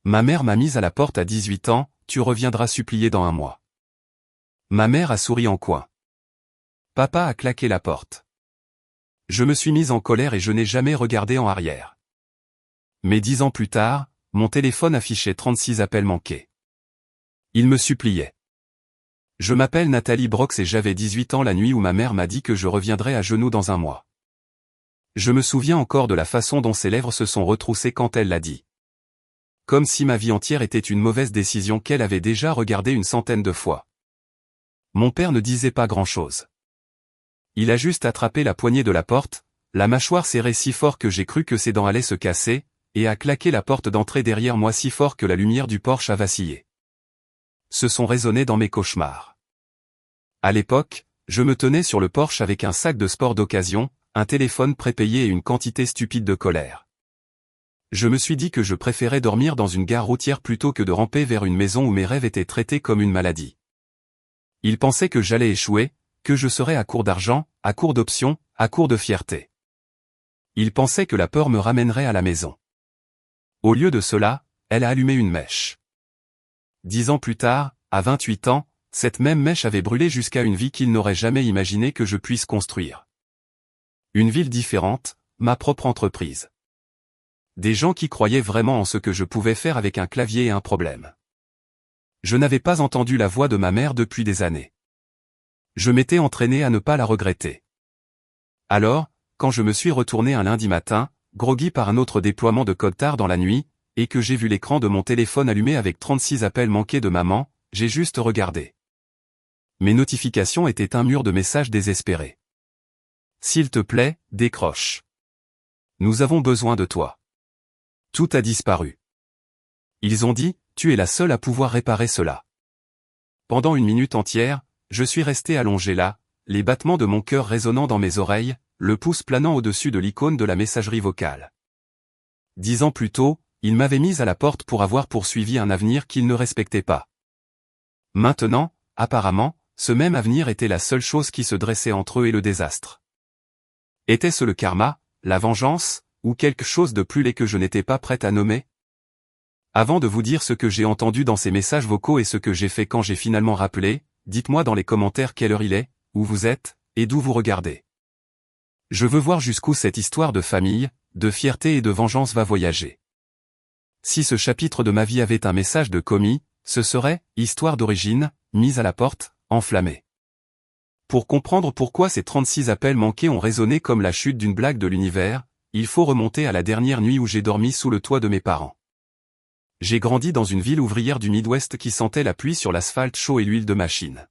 Ma mère m'a mise à la porte à 18 ans, tu reviendras supplier dans un mois. Ma mère a souri en coin. Papa a claqué la porte. Je me suis mise en colère et je n'ai jamais regardé en arrière. Mais 10 ans plus tard, mon téléphone affichait 36 appels manqués. Il me suppliait. Je m'appelle Nathalie Brox et j'avais 18 ans la nuit où ma mère m'a dit que je reviendrais à genoux dans un mois. Je me souviens encore de la façon dont ses lèvres se sont retroussées quand elle l'a dit. Comme si ma vie entière était une mauvaise décision qu'elle avait déjà regardée une centaine de fois. Mon père ne disait pas grand-chose. Il a juste attrapé la poignée de la porte, la mâchoire serrée si fort que j'ai cru que ses dents allaient se casser, et a claqué la porte d'entrée derrière moi si fort que la lumière du porche a vacillé. Ce son résonnait dans mes cauchemars. À l'époque, je me tenais sur le porche avec un sac de sport d'occasion, un téléphone prépayé et une quantité stupide de colère. Je me suis dit que je préférais dormir dans une gare routière plutôt que de ramper vers une maison où mes rêves étaient traités comme une maladie. Il pensait que j'allais échouer, que je serais à court d'argent, à court d'options, à court de fierté. Il pensait que la peur me ramènerait à la maison. Au lieu de cela, elle a allumé une mèche. 10 ans plus tard, à 28 ans, cette même mèche avait brûlé jusqu'à une vie qu'il n'aurait jamais imaginé que je puisse construire. Une ville différente, ma propre entreprise. Des gens qui croyaient vraiment en ce que je pouvais faire avec un clavier et un problème. Je n'avais pas entendu la voix de ma mère depuis des années. Je m'étais entraîné à ne pas la regretter. Alors, quand je me suis retourné un lundi matin, groggy par un autre déploiement de code tard dans la nuit, et que j'ai vu l'écran de mon téléphone allumé avec 36 appels manqués de maman, j'ai juste regardé. Mes notifications étaient un mur de messages désespérés. S'il te plaît, décroche. Nous avons besoin de toi. Tout a disparu. Ils ont dit, tu es la seule à pouvoir réparer cela. Pendant une minute entière, je suis resté allongé là, les battements de mon cœur résonnant dans mes oreilles, le pouce planant au-dessus de l'icône de la messagerie vocale. 10 ans plus tôt, ils m'avaient mis à la porte pour avoir poursuivi un avenir qu'ils ne respectaient pas. Maintenant, apparemment, ce même avenir était la seule chose qui se dressait entre eux et le désastre. Était-ce le karma, la vengeance, ou quelque chose de plus laid que je n'étais pas prêt à nommer? Avant de vous dire ce que j'ai entendu dans ces messages vocaux et ce que j'ai fait quand j'ai finalement rappelé, dites-moi dans les commentaires quelle heure il est, où vous êtes, et d'où vous regardez. Je veux voir jusqu'où cette histoire de famille, de fierté et de vengeance va voyager. Si ce chapitre de ma vie avait un message de commis, ce serait « Histoire d'origine, mise à la porte, enflammée ». Pour comprendre pourquoi ces 36 appels manqués ont résonné comme la chute d'une blague de l'univers, il faut remonter à la dernière nuit où j'ai dormi sous le toit de mes parents. J'ai grandi dans une ville ouvrière du Midwest qui sentait la pluie sur l'asphalte chaud et l'huile de machine.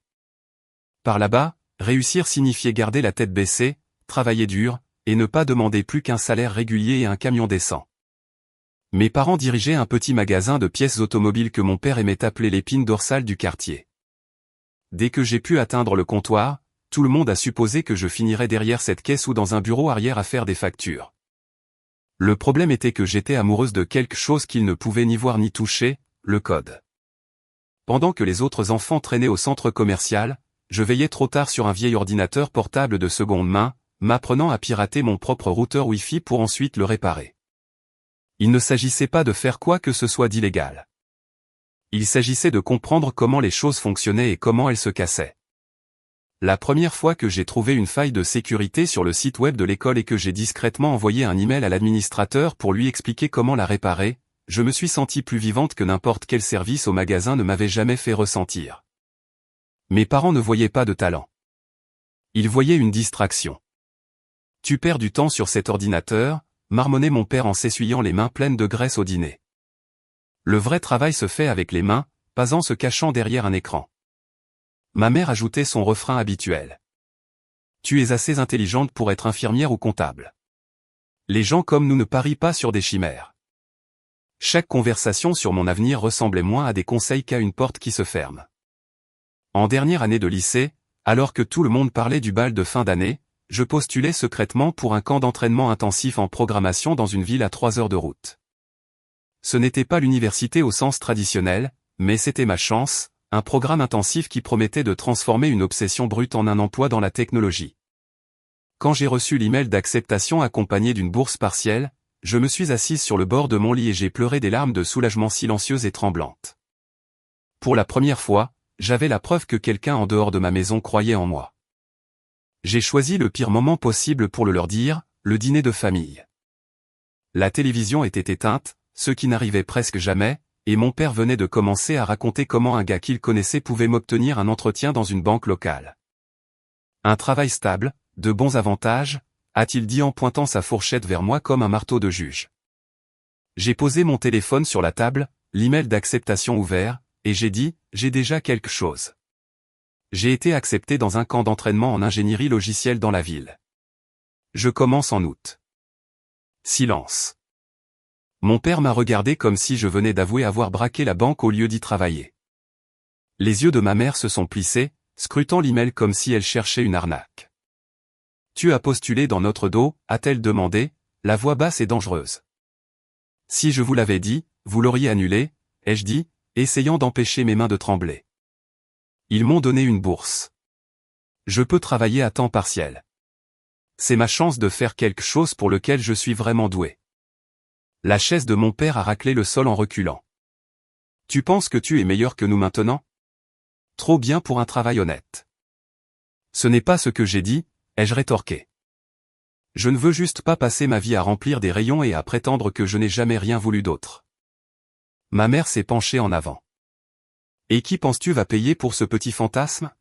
Par là-bas, réussir signifiait garder la tête baissée, travailler dur, et ne pas demander plus qu'un salaire régulier et un camion décent. Mes parents dirigeaient un petit magasin de pièces automobiles que mon père aimait appeler l'épine dorsale du quartier. Dès que j'ai pu atteindre le comptoir, tout le monde a supposé que je finirais derrière cette caisse ou dans un bureau arrière à faire des factures. Le problème était que j'étais amoureuse de quelque chose qu'ils ne pouvaient ni voir ni toucher, le code. Pendant que les autres enfants traînaient au centre commercial, je veillais trop tard sur un vieil ordinateur portable de seconde main, m'apprenant à pirater mon propre routeur Wi-Fi pour ensuite le réparer. Il ne s'agissait pas de faire quoi que ce soit d'illégal. Il s'agissait de comprendre comment les choses fonctionnaient et comment elles se cassaient. La première fois que j'ai trouvé une faille de sécurité sur le site web de l'école et que j'ai discrètement envoyé un email à l'administrateur pour lui expliquer comment la réparer, je me suis sentie plus vivante que n'importe quel service au magasin ne m'avait jamais fait ressentir. Mes parents ne voyaient pas de talent. Ils voyaient une distraction. Tu perds du temps sur cet ordinateur, marmonnait mon père en s'essuyant les mains pleines de graisse au dîner. Le vrai travail se fait avec les mains, pas en se cachant derrière un écran. Ma mère ajoutait son refrain habituel. Tu es assez intelligente pour être infirmière ou comptable. Les gens comme nous ne parient pas sur des chimères. Chaque conversation sur mon avenir ressemblait moins à des conseils qu'à une porte qui se ferme. En dernière année de lycée, alors que tout le monde parlait du bal de fin d'année, je postulais secrètement pour un camp d'entraînement intensif en programmation dans une ville à 3 heures de route. Ce n'était pas l'université au sens traditionnel, mais c'était ma chance, un programme intensif qui promettait de transformer une obsession brute en un emploi dans la technologie. Quand j'ai reçu l'email d'acceptation accompagné d'une bourse partielle, je me suis assise sur le bord de mon lit et j'ai pleuré des larmes de soulagement silencieuses et tremblantes. Pour la première fois, j'avais la preuve que quelqu'un en dehors de ma maison croyait en moi. J'ai choisi le pire moment possible pour le leur dire, le dîner de famille. La télévision était éteinte, ce qui n'arrivait presque jamais, et mon père venait de commencer à raconter comment un gars qu'il connaissait pouvait m'obtenir un entretien dans une banque locale. Un travail stable, de bons avantages, a-t-il dit en pointant sa fourchette vers moi comme un marteau de juge. J'ai posé mon téléphone sur la table, l'email d'acceptation ouvert, et j'ai dit, j'ai déjà quelque chose. J'ai été accepté dans un camp d'entraînement en ingénierie logicielle dans la ville. Je commence en août. Silence. Mon père m'a regardé comme si je venais d'avouer avoir braqué la banque au lieu d'y travailler. Les yeux de ma mère se sont plissés, scrutant l'email comme si elle cherchait une arnaque. Tu as postulé dans notre dos, a-t-elle demandé, la voix basse et dangereuse. Si je vous l'avais dit, vous l'auriez annulé, ai-je dit, essayant d'empêcher mes mains de trembler. Ils m'ont donné une bourse. Je peux travailler à temps partiel. C'est ma chance de faire quelque chose pour lequel je suis vraiment doué. La chaise de mon père a raclé le sol en reculant. Tu penses que tu es meilleur que nous maintenant? Trop bien pour un travail honnête. Ce n'est pas ce que j'ai dit, ai-je rétorqué. Je ne veux juste pas passer ma vie à remplir des rayons et à prétendre que je n'ai jamais rien voulu d'autre. Ma mère s'est penchée en avant. Et qui penses-tu va payer pour ce petit fantasme?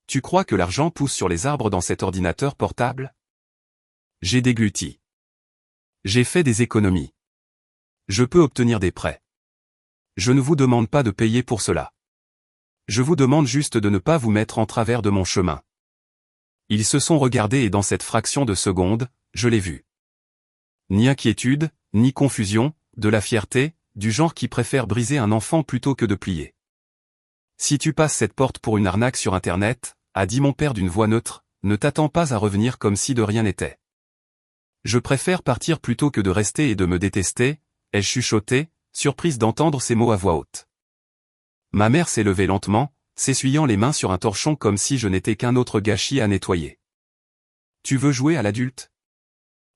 Tu crois que l'argent pousse sur les arbres dans cet ordinateur portable? J'ai dégluti. J'ai fait des économies. Je peux obtenir des prêts. Je ne vous demande pas de payer pour cela. Je vous demande juste de ne pas vous mettre en travers de mon chemin. Ils se sont regardés et dans cette fraction de seconde, je l'ai vu. Ni inquiétude, ni confusion, de la fierté, du genre qui préfère briser un enfant plutôt que de plier. Si tu passes cette porte pour une arnaque sur Internet, a dit mon père d'une voix neutre, ne t'attends pas à revenir comme si de rien n'était. Je préfère partir plutôt que de rester et de me détester, ai-je chuchoté, surprise d'entendre ces mots à voix haute. Ma mère s'est levée lentement, s'essuyant les mains sur un torchon comme si je n'étais qu'un autre gâchis à nettoyer. Tu veux jouer à l'adulte?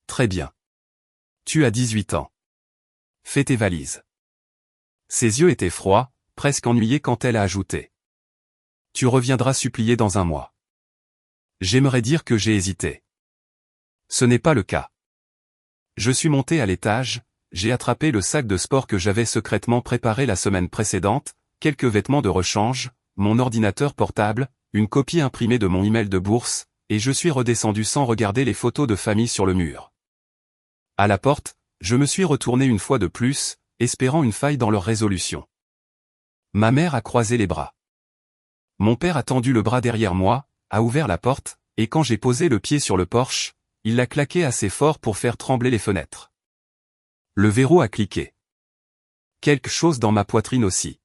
Très bien. Tu as 18 ans. Fais tes valises. Ses yeux étaient froids, presque ennuyés quand elle a ajouté. Tu reviendras supplier dans un mois. J'aimerais dire que j'ai hésité. Ce n'est pas le cas. Je suis monté à l'étage, j'ai attrapé le sac de sport que j'avais secrètement préparé la semaine précédente, quelques vêtements de rechange, mon ordinateur portable, une copie imprimée de mon email de bourse, et je suis redescendu sans regarder les photos de famille sur le mur. À la porte, je me suis retourné une fois de plus, espérant une faille dans leur résolution. Ma mère a croisé les bras. Mon père a tendu le bras derrière moi, a ouvert la porte, et quand j'ai posé le pied sur le porche, il l'a claqué assez fort pour faire trembler les fenêtres. Le verrou a cliqué. Quelque chose dans ma poitrine aussi.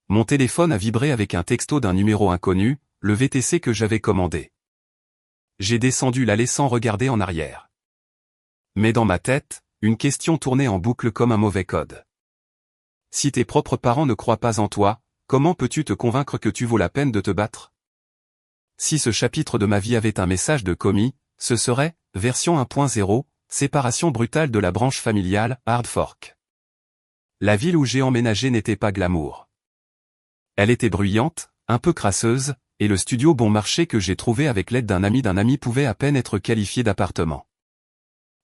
Mon téléphone a vibré avec un texto d'un numéro inconnu, le VTC que j'avais commandé. J'ai descendu l'allée sans regarder en arrière. Mais dans ma tête, une question tournait en boucle comme un mauvais code. Si tes propres parents ne croient pas en toi, comment peux-tu te convaincre que tu vaux la peine de te battre? Si ce chapitre de ma vie avait un message de commis, ce serait, version 1.0, séparation brutale de la branche familiale, hard fork. La ville où j'ai emménagé n'était pas glamour. Elle était bruyante, un peu crasseuse, et le studio bon marché que j'ai trouvé avec l'aide d'un ami pouvait à peine être qualifié d'appartement.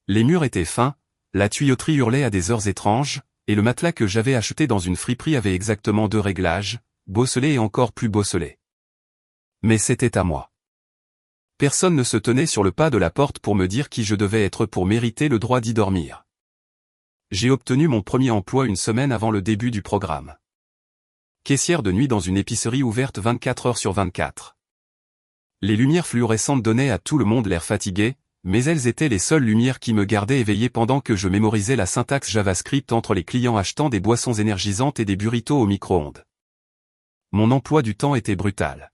Les murs étaient fins, la tuyauterie hurlait à des heures étranges, et le matelas que j'avais acheté dans une friperie avait exactement 2 réglages, bosselés et encore plus bosselés. Mais c'était à moi. Personne ne se tenait sur le pas de la porte pour me dire qui je devais être pour mériter le droit d'y dormir. J'ai obtenu mon premier emploi une semaine avant le début du programme. Caissière de nuit dans une épicerie ouverte 24 heures sur 24. Les lumières fluorescentes donnaient à tout le monde l'air fatigué, mais elles étaient les seules lumières qui me gardaient éveillé pendant que je mémorisais la syntaxe JavaScript entre les clients achetant des boissons énergisantes et des burritos au micro-ondes. Mon emploi du temps était brutal.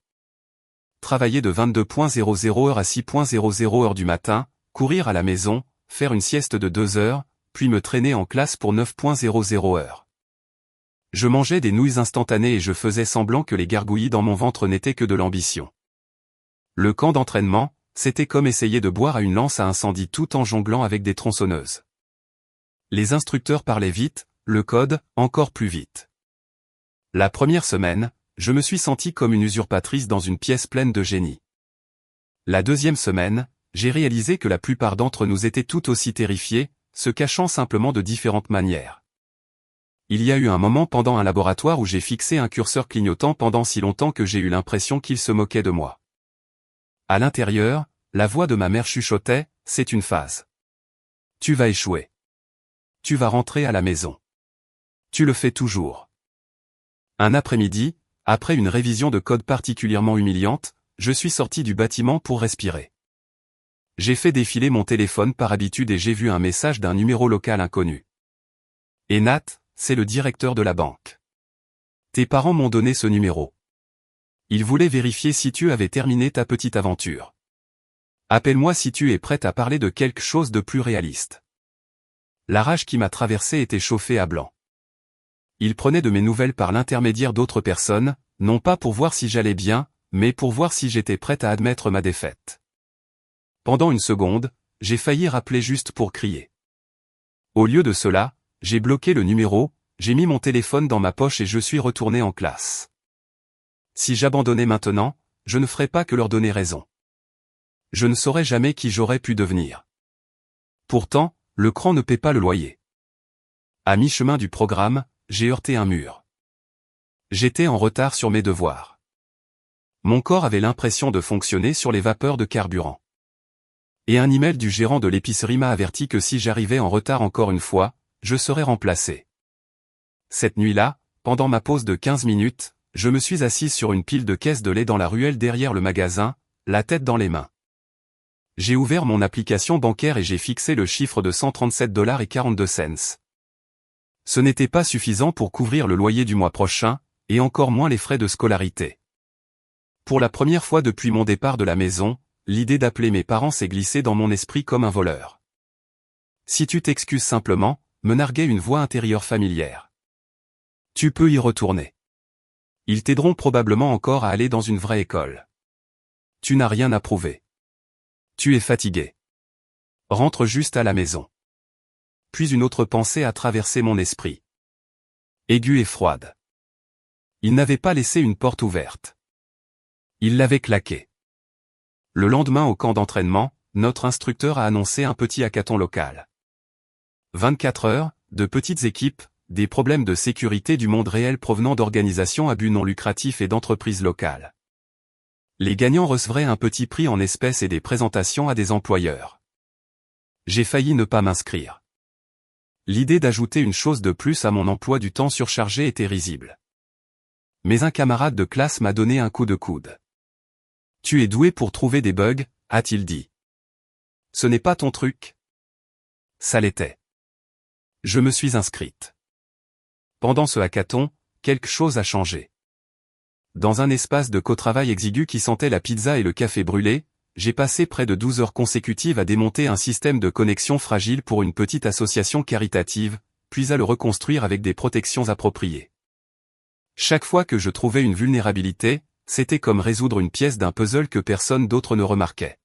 Travailler de 22.00 heures à 6.00 heures du matin, courir à la maison, faire une sieste de 2 heures, puis me traîner en classe pour 9.00 heures. Je mangeais des nouilles instantanées et je faisais semblant que les gargouillis dans mon ventre n'étaient que de l'ambition. Le camp d'entraînement, c'était comme essayer de boire à une lance à incendie tout en jonglant avec des tronçonneuses. Les instructeurs parlaient vite, le code, encore plus vite. La première semaine, je me suis senti comme une usurpatrice dans une pièce pleine de génie. La deuxième semaine, j'ai réalisé que la plupart d'entre nous étaient tout aussi terrifiés, se cachant simplement de différentes manières. Il y a eu un moment pendant un laboratoire où j'ai fixé un curseur clignotant pendant si longtemps que j'ai eu l'impression qu'il se moquait de moi. À l'intérieur, la voix de ma mère chuchotait, « C'est une phase. Tu vas échouer. Tu vas rentrer à la maison. Tu le fais toujours. » Un après-midi, après une révision de code particulièrement humiliante, je suis sorti du bâtiment pour respirer. J'ai fait défiler mon téléphone par habitude et j'ai vu un message d'un numéro local inconnu. « Et Nat, c'est le directeur de la banque. Tes parents m'ont donné ce numéro. Ils voulaient vérifier si tu avais terminé ta petite aventure. Appelle-moi si tu es prête à parler de quelque chose de plus réaliste. » La rage qui m'a traversé était chauffée à blanc. Il prenait de mes nouvelles par l'intermédiaire d'autres personnes, non pas pour voir si j'allais bien, mais pour voir si j'étais prête à admettre ma défaite. Pendant une seconde, j'ai failli rappeler juste pour crier. Au lieu de cela, j'ai bloqué le numéro, j'ai mis mon téléphone dans ma poche et je suis retourné en classe. Si j'abandonnais maintenant, je ne ferais pas que leur donner raison. Je ne saurais jamais qui j'aurais pu devenir. Pourtant, le cran ne paie pas le loyer. À mi-chemin du programme, j'ai heurté un mur. J'étais en retard sur mes devoirs. Mon corps avait l'impression de fonctionner sur les vapeurs de carburant. Et un email du gérant de l'épicerie m'a averti que si j'arrivais en retard encore une fois, je serais remplacé. Cette nuit-là, pendant ma pause de 15 minutes, je me suis assise sur une pile de caisses de lait dans la ruelle derrière le magasin, la tête dans les mains. J'ai ouvert mon application bancaire et j'ai fixé le chiffre de 137,42 $. Ce n'était pas suffisant pour couvrir le loyer du mois prochain, et encore moins les frais de scolarité. Pour la première fois depuis mon départ de la maison, l'idée d'appeler mes parents s'est glissée dans mon esprit comme un voleur. Si tu t'excuses simplement, me narguait une voix intérieure familière. Tu peux y retourner. Ils t'aideront probablement encore à aller dans une vraie école. Tu n'as rien à prouver. Tu es fatigué. Rentre juste à la maison. Puis une autre pensée a traversé mon esprit. Aiguë et froide. Il n'avait pas laissé une porte ouverte. Il l'avait claquée. Le lendemain au camp d'entraînement, notre instructeur a annoncé un petit hackathon local. 24 heures, de petites équipes, des problèmes de sécurité du monde réel provenant d'organisations à but non lucratif et d'entreprises locales. Les gagnants recevraient un petit prix en espèces et des présentations à des employeurs. J'ai failli ne pas m'inscrire. L'idée d'ajouter une chose de plus à mon emploi du temps surchargé était risible. Mais un camarade de classe m'a donné un coup de coude. « Tu es doué pour trouver des bugs », a-t-il dit. « Ce n'est pas ton truc ?» Ça l'était. Je me suis inscrite. Pendant ce hackathon, quelque chose a changé. Dans un espace de co-travail exigu qui sentait la pizza et le café brûlé, j'ai passé près de 12 heures consécutives à démonter un système de connexion fragile pour une petite association caritative, puis à le reconstruire avec des protections appropriées. Chaque fois que je trouvais une vulnérabilité, c'était comme résoudre une pièce d'un puzzle que personne d'autre ne remarquait.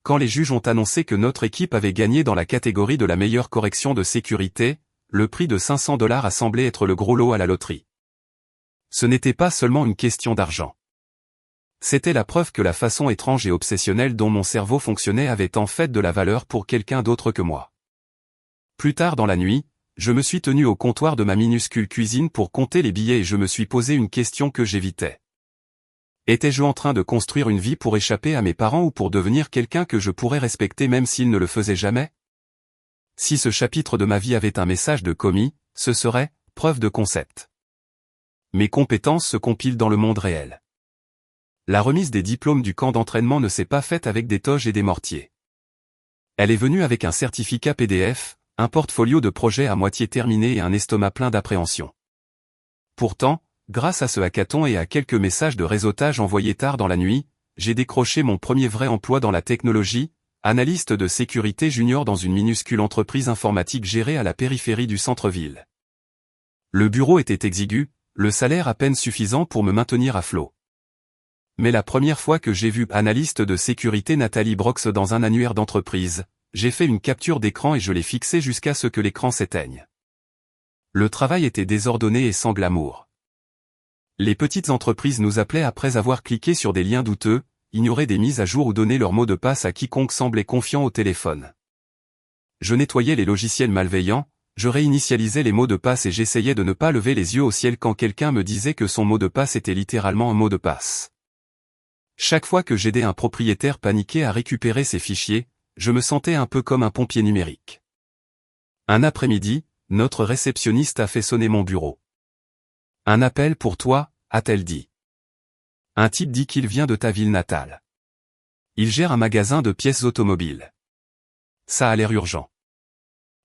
Quand les juges ont annoncé que notre équipe avait gagné dans la catégorie de la meilleure correction de sécurité, le prix de 500 $ a semblé être le gros lot à la loterie. Ce n'était pas seulement une question d'argent. C'était la preuve que la façon étrange et obsessionnelle dont mon cerveau fonctionnait avait en fait de la valeur pour quelqu'un d'autre que moi. Plus tard dans la nuit, je me suis tenu au comptoir de ma minuscule cuisine pour compter les billets et je me suis posé une question que j'évitais. Étais-je en train de construire une vie pour échapper à mes parents ou pour devenir quelqu'un que je pourrais respecter même s'ils ne le faisaient jamais? Si ce chapitre de ma vie avait un message de commis, ce serait « preuve de concept ». Mes compétences se compilent dans le monde réel. La remise des diplômes du camp d'entraînement ne s'est pas faite avec des toges et des mortiers. Elle est venue avec un certificat PDF, un portfolio de projets à moitié terminé et un estomac plein d'appréhension. Pourtant, grâce à ce hackathon et à quelques messages de réseautage envoyés tard dans la nuit, j'ai décroché mon premier vrai emploi dans la technologie, analyste de sécurité junior dans une minuscule entreprise informatique gérée à la périphérie du centre-ville. Le bureau était exigu, le salaire à peine suffisant pour me maintenir à flot. Mais la première fois que j'ai vu analyste de sécurité Nathalie Brox dans un annuaire d'entreprise, j'ai fait une capture d'écran et je l'ai fixée jusqu'à ce que l'écran s'éteigne. Le travail était désordonné et sans glamour. Les petites entreprises nous appelaient après avoir cliqué sur des liens douteux, ignoré des mises à jour ou donné leur mot de passe à quiconque semblait confiant au téléphone. Je nettoyais les logiciels malveillants, je réinitialisais les mots de passe et j'essayais de ne pas lever les yeux au ciel quand quelqu'un me disait que son mot de passe était littéralement un mot de passe. Chaque fois que j'aidais un propriétaire paniqué à récupérer ses fichiers, je me sentais un peu comme un pompier numérique. Un après-midi, notre réceptionniste a fait sonner mon bureau. « Un appel pour toi », a-t-elle dit. Un type dit qu'il vient de ta ville natale. Il gère un magasin de pièces automobiles. Ça a l'air urgent.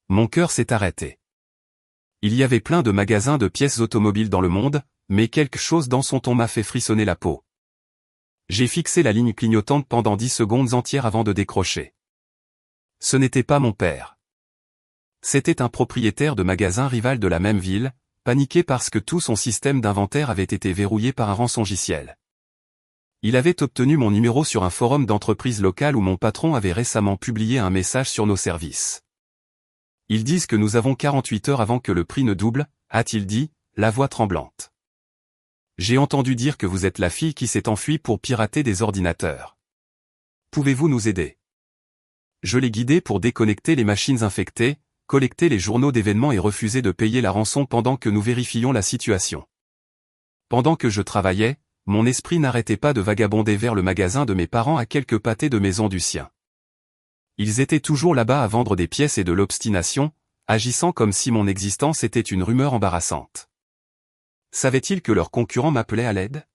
Mon cœur s'est arrêté. Il y avait plein de magasins de pièces automobiles dans le monde, mais quelque chose dans son ton m'a fait frissonner la peau. J'ai fixé la ligne clignotante pendant 10 secondes entières avant de décrocher. Ce n'était pas mon père. C'était un propriétaire de magasin rival de la même ville, paniqué parce que tout son système d'inventaire avait été verrouillé par un rançongiciel. Il avait obtenu mon numéro sur un forum d'entreprise locale où mon patron avait récemment publié un message sur nos services. Ils disent que nous avons 48 heures avant que le prix ne double, a-t-il dit, la voix tremblante. J'ai entendu dire que vous êtes la fille qui s'est enfuie pour pirater des ordinateurs. Pouvez-vous nous aider? Je l'ai guidé pour déconnecter les machines infectées, collecter les journaux d'événements et refuser de payer la rançon pendant que nous vérifions la situation. Pendant que je travaillais, mon esprit n'arrêtait pas de vagabonder vers le magasin de mes parents à quelques pâtés de maison du sien. Ils étaient toujours là-bas à vendre des pièces et de l'obstination, agissant comme si mon existence était une rumeur embarrassante. Savaient-ils que leurs concurrents m'appelaient à l'aide?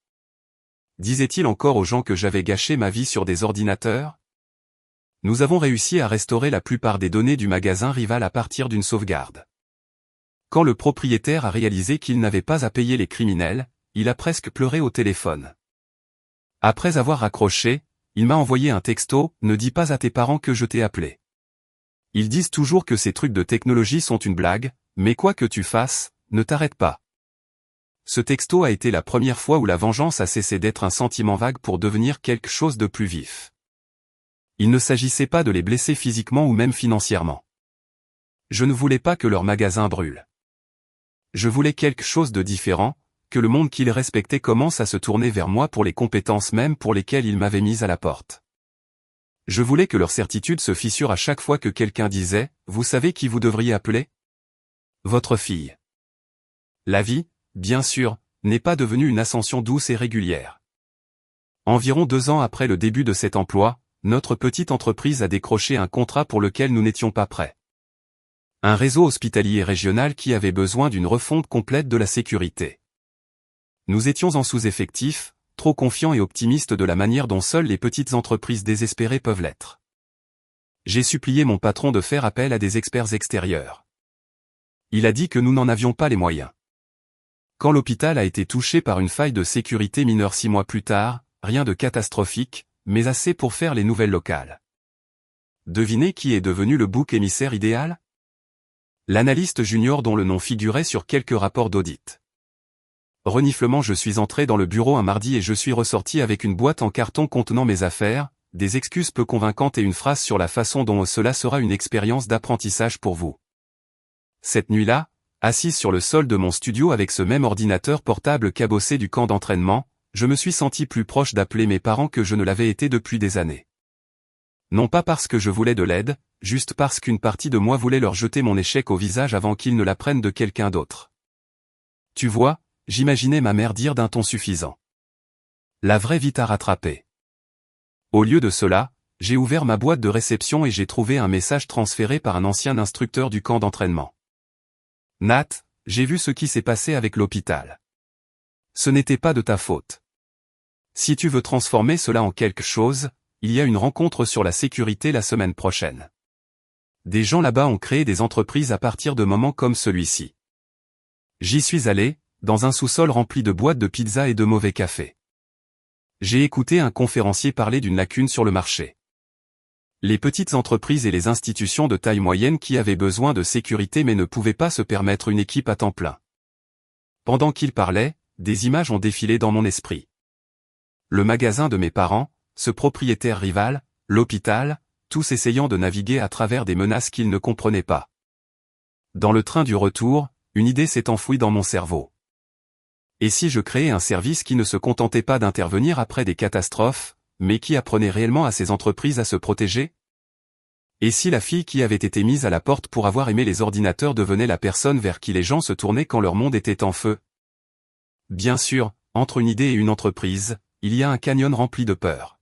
Disaient-ils encore aux gens que j'avais gâché ma vie sur des ordinateurs? Nous avons réussi à restaurer la plupart des données du magasin rival à partir d'une sauvegarde. Quand le propriétaire a réalisé qu'il n'avait pas à payer les criminels, il a presque pleuré au téléphone. Après avoir raccroché, il m'a envoyé un texto « Ne dis pas à tes parents que je t'ai appelé. Ils disent toujours que ces trucs de technologie sont une blague, mais quoi que tu fasses, ne t'arrête pas. » Ce texto a été la première fois où la vengeance a cessé d'être un sentiment vague pour devenir quelque chose de plus vif. Il ne s'agissait pas de les blesser physiquement ou même financièrement. Je ne voulais pas que leur magasin brûle. Je voulais quelque chose de différent, que le monde qu'ils respectaient commence à se tourner vers moi pour les compétences même pour lesquelles ils m'avaient mis à la porte. Je voulais que leur certitude se fissure à chaque fois que quelqu'un disait « Vous savez qui vous devriez appeler ? Votre fille. » La vie, bien sûr, n'est pas devenue une ascension douce et régulière. Environ 2 ans après le début de cet emploi, notre petite entreprise a décroché un contrat pour lequel nous n'étions pas prêts. Un réseau hospitalier régional qui avait besoin d'une refonte complète de la sécurité. Nous étions en sous-effectif, trop confiants et optimistes de la manière dont seules les petites entreprises désespérées peuvent l'être. J'ai supplié mon patron de faire appel à des experts extérieurs. Il a dit que nous n'en avions pas les moyens. Quand l'hôpital a été touché par une faille de sécurité mineure 6 mois plus tard, rien de catastrophique, mais assez pour faire les nouvelles locales. Devinez qui est devenu le bouc émissaire idéal? L'analyste junior dont le nom figurait sur quelques rapports d'audit. Reniflement, je suis entré dans le bureau un mardi et je suis ressorti avec une boîte en carton contenant mes affaires, des excuses peu convaincantes et une phrase sur la façon dont cela sera une expérience d'apprentissage pour vous. Cette nuit-là, assise sur le sol de mon studio avec ce même ordinateur portable cabossé du camp d'entraînement, je me suis senti plus proche d'appeler mes parents que je ne l'avais été depuis des années. Non pas parce que je voulais de l'aide, juste parce qu'une partie de moi voulait leur jeter mon échec au visage avant qu'ils ne l'apprennent de quelqu'un d'autre. Tu vois, j'imaginais ma mère dire d'un ton suffisant. La vraie vie t'a rattrapé. Au lieu de cela, j'ai ouvert ma boîte de réception et j'ai trouvé un message transféré par un ancien instructeur du camp d'entraînement. Nat, j'ai vu ce qui s'est passé avec l'hôpital. Ce n'était pas de ta faute. Si tu veux transformer cela en quelque chose, il y a une rencontre sur la sécurité la semaine prochaine. Des gens là-bas ont créé des entreprises à partir de moments comme celui-ci. J'y suis allé, dans un sous-sol rempli de boîtes de pizza et de mauvais café. J'ai écouté un conférencier parler d'une lacune sur le marché. Les petites entreprises et les institutions de taille moyenne qui avaient besoin de sécurité mais ne pouvaient pas se permettre une équipe à temps plein. Pendant qu'il parlait, des images ont défilé dans mon esprit. Le magasin de mes parents, ce propriétaire rival, l'hôpital, tous essayant de naviguer à travers des menaces qu'ils ne comprenaient pas. Dans le train du retour, une idée s'est enfouie dans mon cerveau. Et si je créais un service qui ne se contentait pas d'intervenir après des catastrophes, mais qui apprenait réellement à ces entreprises à se protéger? Et si la fille qui avait été mise à la porte pour avoir aimé les ordinateurs devenait la personne vers qui les gens se tournaient quand leur monde était en feu? Bien sûr, entre une idée et une entreprise, il y a un canyon rempli de peur.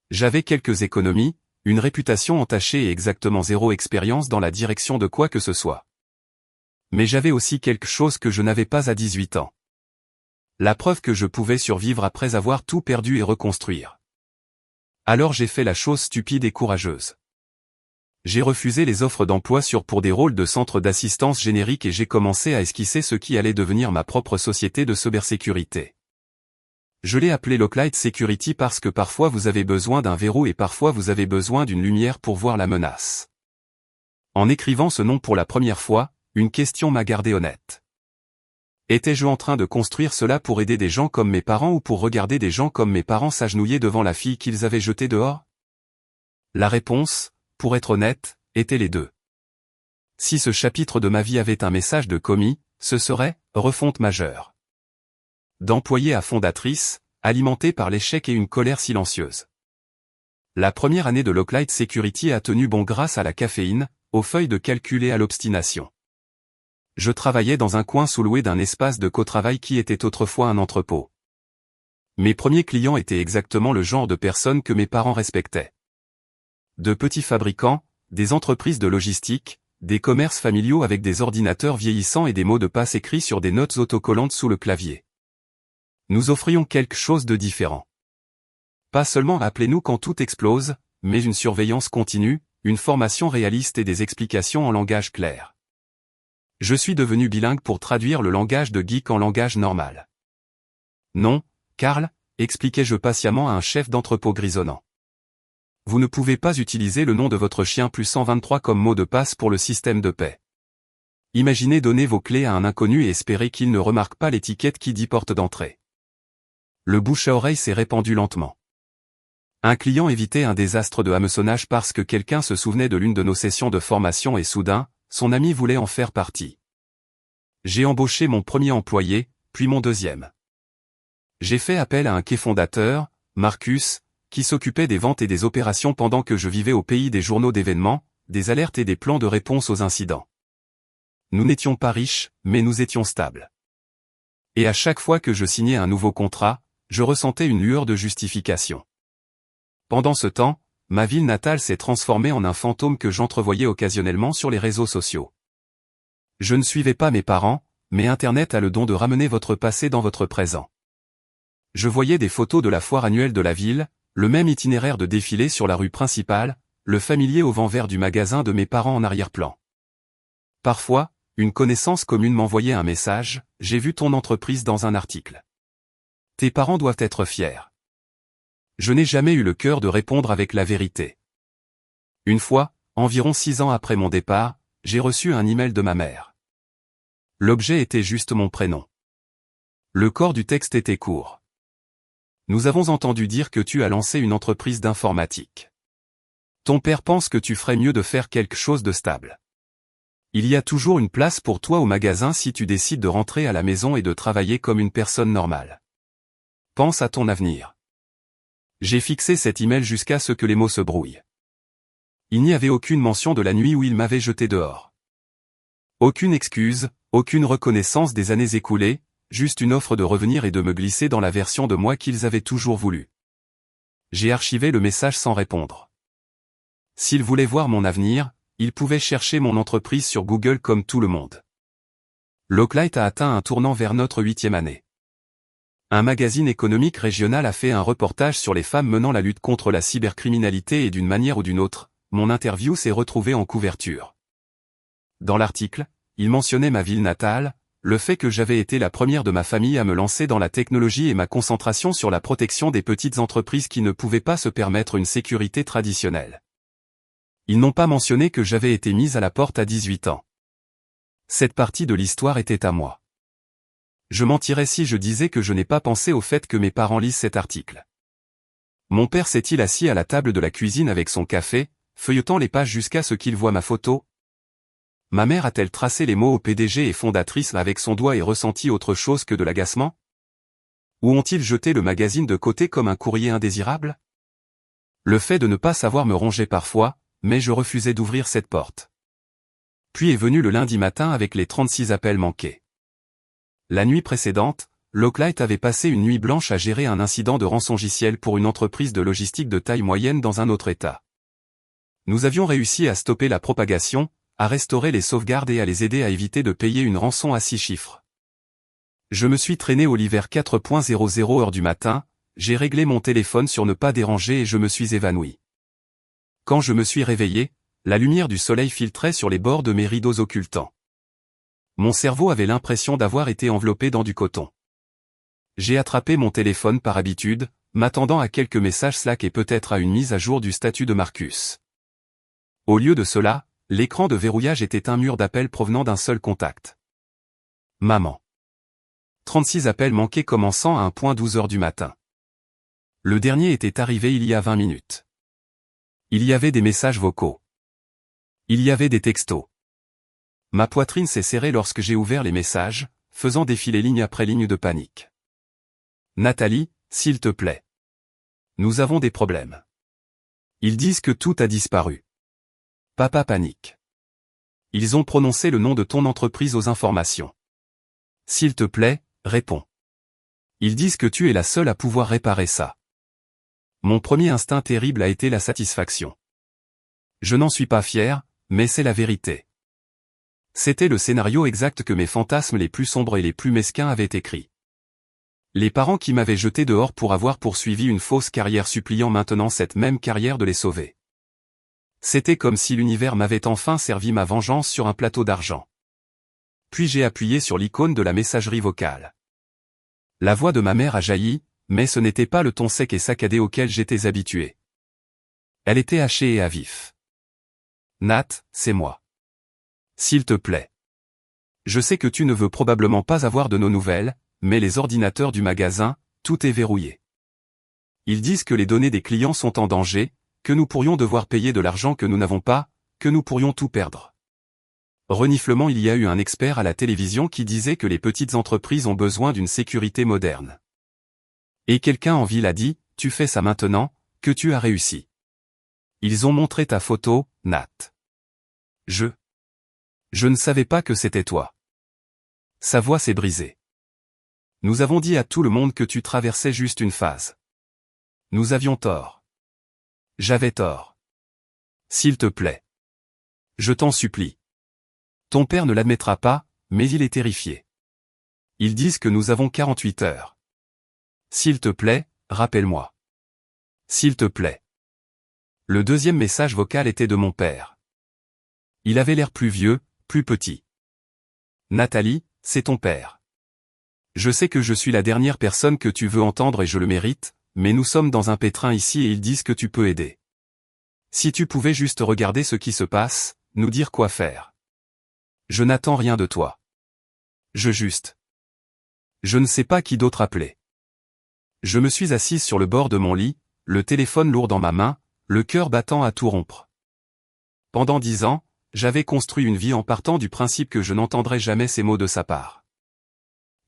J'avais quelques économies, une réputation entachée et exactement zéro expérience dans la direction de quoi que ce soit. Mais j'avais aussi quelque chose que je n'avais pas à 18 ans. La preuve que je pouvais survivre après avoir tout perdu et reconstruire. Alors j'ai fait la chose stupide et courageuse. J'ai refusé les offres d'emploi pour des rôles de centre d'assistance générique et j'ai commencé à esquisser ce qui allait devenir ma propre société de cybersécurité. Je l'ai appelé Locklight Security parce que parfois vous avez besoin d'un verrou et parfois vous avez besoin d'une lumière pour voir la menace. En écrivant ce nom pour la première fois, une question m'a gardé honnête. Étais-je en train de construire cela pour aider des gens comme mes parents ou pour regarder des gens comme mes parents s'agenouiller devant la fille qu'ils avaient jetée dehors? La réponse, pour être honnête, était les deux. Si ce chapitre de ma vie avait un message de commis, ce serait « refonte majeure ». D'employée à fondatrice, alimentée par l'échec et une colère silencieuse. La première année de Locklight Security a tenu bon grâce à la caféine, aux feuilles de calcul et à l'obstination. Je travaillais dans un coin sous-loué d'un espace de cotravail qui était autrefois un entrepôt. Mes premiers clients étaient exactement le genre de personnes que mes parents respectaient. De petits fabricants, des entreprises de logistique, des commerces familiaux avec des ordinateurs vieillissants et des mots de passe écrits sur des notes autocollantes sous le clavier. Nous offrions quelque chose de différent. Pas seulement appelez-nous quand tout explose, mais une surveillance continue, une formation réaliste et des explications en langage clair. Je suis devenu bilingue pour traduire le langage de geek en langage normal. Non, Karl, expliquai-je patiemment à un chef d'entrepôt grisonnant. Vous ne pouvez pas utiliser le nom de votre chien plus 123 comme mot de passe pour le système de paix. Imaginez donner vos clés à un inconnu et espérer qu'il ne remarque pas l'étiquette qui dit porte d'entrée. Le bouche à oreille s'est répandu lentement. Un client évitait un désastre de hameçonnage parce que quelqu'un se souvenait de l'une de nos sessions de formation et soudain, son ami voulait en faire partie. J'ai embauché mon premier employé, puis mon deuxième. J'ai fait appel à un quai fondateur, Marcus, qui s'occupait des ventes et des opérations pendant que je vivais au pays des journaux d'événements, des alertes et des plans de réponse aux incidents. Nous n'étions pas riches, mais nous étions stables. Et à chaque fois que je signais un nouveau contrat, je ressentais une lueur de justification. Pendant ce temps, ma ville natale s'est transformée en un fantôme que j'entrevoyais occasionnellement sur les réseaux sociaux. Je ne suivais pas mes parents, mais Internet a le don de ramener votre passé dans votre présent. Je voyais des photos de la foire annuelle de la ville, le même itinéraire de défilé sur la rue principale, le familier auvent vert du magasin de mes parents en arrière-plan. Parfois, une connaissance commune m'envoyait un message, « J'ai vu ton entreprise dans un article. Tes parents doivent être fiers. » Je n'ai jamais eu le cœur de répondre avec la vérité. Une fois, environ 6 ans après mon départ, j'ai reçu un email de ma mère. L'objet était juste mon prénom. Le corps du texte était court. Nous avons entendu dire que tu as lancé une entreprise d'informatique. Ton père pense que tu ferais mieux de faire quelque chose de stable. Il y a toujours une place pour toi au magasin si tu décides de rentrer à la maison et de travailler comme une personne normale. Pense à ton avenir. J'ai fixé cet email jusqu'à ce que les mots se brouillent. Il n'y avait aucune mention de la nuit où il m'avait jeté dehors. Aucune excuse, aucune reconnaissance des années écoulées, juste une offre de revenir et de me glisser dans la version de moi qu'ils avaient toujours voulu. J'ai archivé le message sans répondre. S'ils voulaient voir mon avenir, ils pouvaient chercher mon entreprise sur Google comme tout le monde. Locklight a atteint un tournant vers notre 8e année. Un magazine économique régional a fait un reportage sur les femmes menant la lutte contre la cybercriminalité et d'une manière ou d'une autre, mon interview s'est retrouvée en couverture. Dans l'article, il mentionnait ma ville natale, le fait que j'avais été la première de ma famille à me lancer dans la technologie et ma concentration sur la protection des petites entreprises qui ne pouvaient pas se permettre une sécurité traditionnelle. Ils n'ont pas mentionné que j'avais été mise à la porte à 18 ans. Cette partie de l'histoire était à moi. Je mentirais si je disais que je n'ai pas pensé au fait que mes parents lisent cet article. Mon père s'est-il assis à la table de la cuisine avec son café, feuilletant les pages jusqu'à ce qu'il voie ma photo? Ma mère a-t-elle tracé les mots au PDG et fondatrice avec son doigt et ressenti autre chose que de l'agacement? Ou ont-ils jeté le magazine de côté comme un courrier indésirable? Le fait de ne pas savoir me ronger parfois, mais je refusais d'ouvrir cette porte. Puis est venu le lundi matin avec les 36 appels manqués. La nuit précédente, Locklight avait passé une nuit blanche à gérer un incident de rançongiciel pour une entreprise de logistique de taille moyenne dans un autre État. Nous avions réussi à stopper la propagation, à restaurer les sauvegardes et à les aider à éviter de payer une rançon à 6 chiffres. Je me suis traîné au lit vers 4:00 heure du matin, j'ai réglé mon téléphone sur ne pas déranger et je me suis évanoui. Quand je me suis réveillé, la lumière du soleil filtrait sur les bords de mes rideaux occultants. Mon cerveau avait l'impression d'avoir été enveloppé dans du coton. J'ai attrapé mon téléphone par habitude, m'attendant à quelques messages Slack et peut-être à une mise à jour du statut de Marcus. Au lieu de cela, l'écran de verrouillage était un mur d'appels provenant d'un seul contact. Maman. 36 appels manqués commençant à 1:12 du matin. Le dernier était arrivé il y a 20 minutes. Il y avait des messages vocaux. Il y avait des textos. Ma poitrine s'est serrée lorsque j'ai ouvert les messages, faisant défiler ligne après ligne de panique. Nathalie, s'il te plaît. Nous avons des problèmes. Ils disent que tout a disparu. Papa panique. Ils ont prononcé le nom de ton entreprise aux informations. S'il te plaît, réponds. Ils disent que tu es la seule à pouvoir réparer ça. Mon premier instinct terrible a été la satisfaction. Je n'en suis pas fier, mais c'est la vérité. C'était le scénario exact que mes fantasmes les plus sombres et les plus mesquins avaient écrit. Les parents qui m'avaient jeté dehors pour avoir poursuivi une fausse carrière suppliant maintenant cette même carrière de les sauver. C'était comme si l'univers m'avait enfin servi ma vengeance sur un plateau d'argent. Puis j'ai appuyé sur l'icône de la messagerie vocale. La voix de ma mère a jailli, mais ce n'était pas le ton sec et saccadé auquel j'étais habitué. Elle était hachée et à vif. Nat, c'est moi. S'il te plaît. Je sais que tu ne veux probablement pas avoir de nos nouvelles, mais les ordinateurs du magasin, tout est verrouillé. Ils disent que les données des clients sont en danger, que nous pourrions devoir payer de l'argent que nous n'avons pas, que nous pourrions tout perdre. Reniflement, il y a eu un expert à la télévision qui disait que les petites entreprises ont besoin d'une sécurité moderne. Et quelqu'un en ville a dit, tu fais ça maintenant, que tu as réussi. Ils ont montré ta photo, Nat. Je ne savais pas que c'était toi. Sa voix s'est brisée. Nous avons dit à tout le monde que tu traversais juste une phase. Nous avions tort. J'avais tort. S'il te plaît. Je t'en supplie. Ton père ne l'admettra pas, mais il est terrifié. Ils disent que nous avons 48 heures. S'il te plaît, rappelle-moi. S'il te plaît. Le deuxième message vocal était de mon père. Il avait l'air plus vieux, plus petit. Nathalie, c'est ton père. Je sais que je suis la dernière personne que tu veux entendre et je le mérite, mais nous sommes dans un pétrin ici et ils disent que tu peux aider. Si tu pouvais juste regarder ce qui se passe, nous dire quoi faire. Je n'attends rien de toi. Je ne sais pas qui d'autre appeler. Je me suis assise sur le bord de mon lit, le téléphone lourd dans ma main, le cœur battant à tout rompre. Pendant 10 ans, j'avais construit une vie en partant du principe que je n'entendrais jamais ces mots de sa part.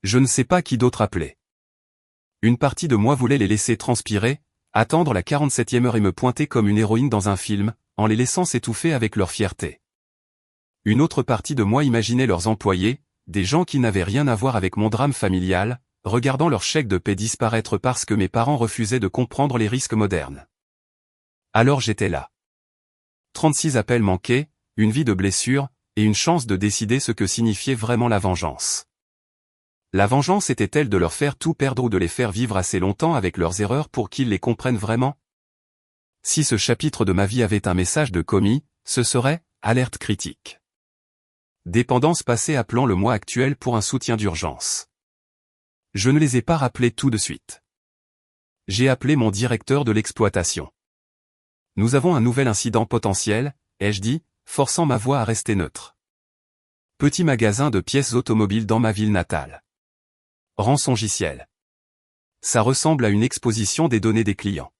Je ne sais pas qui d'autre appeler. Une partie de moi voulait les laisser transpirer, attendre la 47e heure et me pointer comme une héroïne dans un film, en les laissant s'étouffer avec leur fierté. Une autre partie de moi imaginait leurs employés, des gens qui n'avaient rien à voir avec mon drame familial, regardant leur chèque de paie disparaître parce que mes parents refusaient de comprendre les risques modernes. Alors j'étais là. 36 appels manqués, une vie de blessures, et une chance de décider ce que signifiait vraiment la vengeance. La vengeance était-elle de leur faire tout perdre ou de les faire vivre assez longtemps avec leurs erreurs pour qu'ils les comprennent vraiment? Si ce chapitre de ma vie avait un message de commis, ce serait « Alerte critique ». Dépendance passée appelant le mois actuel pour un soutien d'urgence. Je ne les ai pas rappelés tout de suite. J'ai appelé mon directeur de l'exploitation. Nous avons un nouvel incident potentiel, ai-je dit, forçant ma voix à rester neutre. Petit magasin de pièces automobiles dans ma ville natale. Rançongiciel. Ça ressemble à une exposition des données des clients.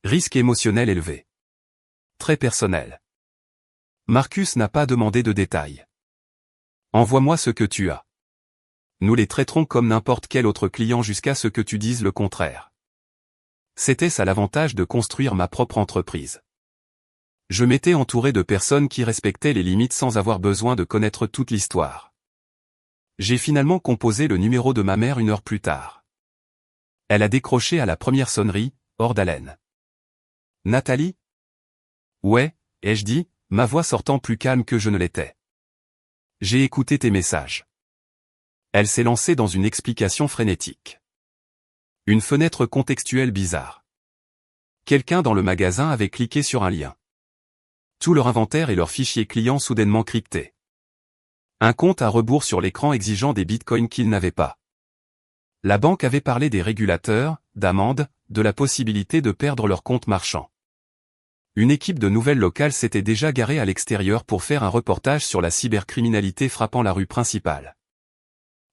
Risque émotionnel élevé. Très personnel. Marcus n'a pas demandé de détails. Envoie-moi ce que tu as. Nous les traiterons comme n'importe quel autre client jusqu'à ce que tu dises le contraire. C'était ça l'avantage de construire ma propre entreprise. Je m'étais entouré de personnes qui respectaient les limites sans avoir besoin de connaître toute l'histoire. J'ai finalement composé le numéro de ma mère 1 heure plus tard. Elle a décroché à la première sonnerie, hors d'haleine. Nathalie ? Ouais, ai-je dit, ma voix sortant plus calme que je ne l'étais. J'ai écouté tes messages. Elle s'est lancée dans une explication frénétique. Une fenêtre contextuelle bizarre. Quelqu'un dans le magasin avait cliqué sur un lien. Tout leur inventaire et leurs fichiers clients soudainement cryptés. Un compte à rebours sur l'écran exigeant des bitcoins qu'ils n'avaient pas. La banque avait parlé des régulateurs, d'amendes, de la possibilité de perdre leur compte marchand. Une équipe de nouvelles locales s'était déjà garée à l'extérieur pour faire un reportage sur la cybercriminalité frappant la rue principale.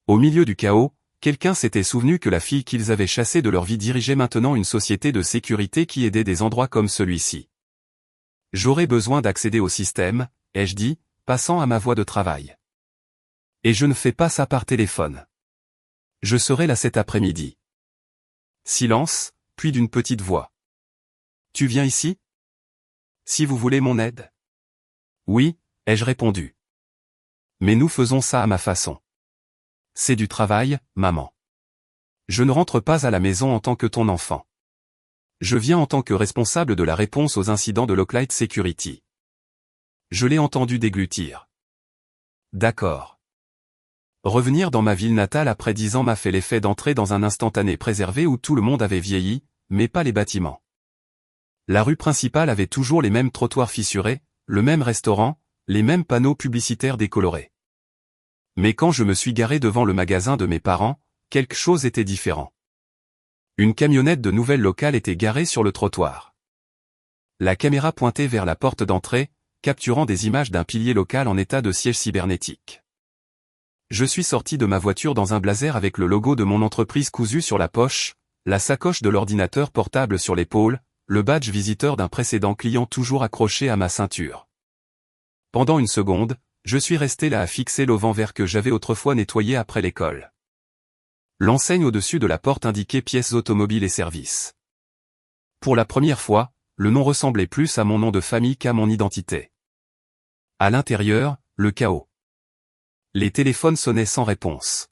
Au milieu du chaos, quelqu'un s'était souvenu que la fille qu'ils avaient chassée de leur vie dirigeait maintenant une société de sécurité qui aidait des endroits comme celui-ci. J'aurais besoin d'accéder au système, ai-je dit, passant à ma voie de travail. Et je ne fais pas ça par téléphone. Je serai là cet après-midi. Silence, puis d'une petite voix. Tu viens ici ? Si vous voulez mon aide. Oui, ai-je répondu. Mais nous faisons ça à ma façon. C'est du travail, maman. Je ne rentre pas à la maison en tant que ton enfant. Je viens en tant que responsable de la réponse aux incidents de Locklight Security. Je l'ai entendu déglutir. D'accord. Revenir dans ma ville natale après 10 ans m'a fait l'effet d'entrer dans un instantané préservé où tout le monde avait vieilli, mais pas les bâtiments. La rue principale avait toujours les mêmes trottoirs fissurés, le même restaurant, les mêmes panneaux publicitaires décolorés. Mais quand je me suis garé devant le magasin de mes parents, quelque chose était différent. Une camionnette de nouvelles locales était garée sur le trottoir. La caméra pointait vers la porte d'entrée, capturant des images d'un pilier local en état de siège cybernétique. Je suis sorti de ma voiture dans un blazer avec le logo de mon entreprise cousu sur la poche, la sacoche de l'ordinateur portable sur l'épaule, le badge visiteur d'un précédent client toujours accroché à ma ceinture. Pendant une seconde, je suis resté là à fixer l'auvent vert que j'avais autrefois nettoyé après l'école. L'enseigne au-dessus de la porte indiquait pièces automobiles et services. Pour la première fois, le nom ressemblait plus à mon nom de famille qu'à mon identité. À l'intérieur, le chaos. Les téléphones sonnaient sans réponse.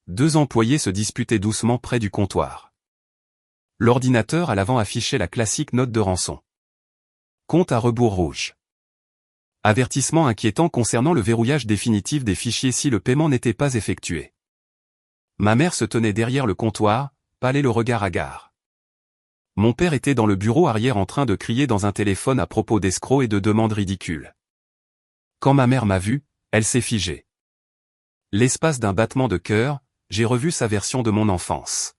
2 employés se disputaient doucement près du comptoir. L'ordinateur à l'avant affichait la classique note de rançon. Compte à rebours rouge. Avertissement inquiétant concernant le verrouillage définitif des fichiers si le paiement n'était pas effectué. Ma mère se tenait derrière le comptoir, pâle et le regard hagard. Mon père était dans le bureau arrière en train de crier dans un téléphone à propos d'escrocs et de demandes ridicules. Quand ma mère m'a vu, elle s'est figée. L'espace d'un battement de cœur, j'ai revu sa version de mon enfance.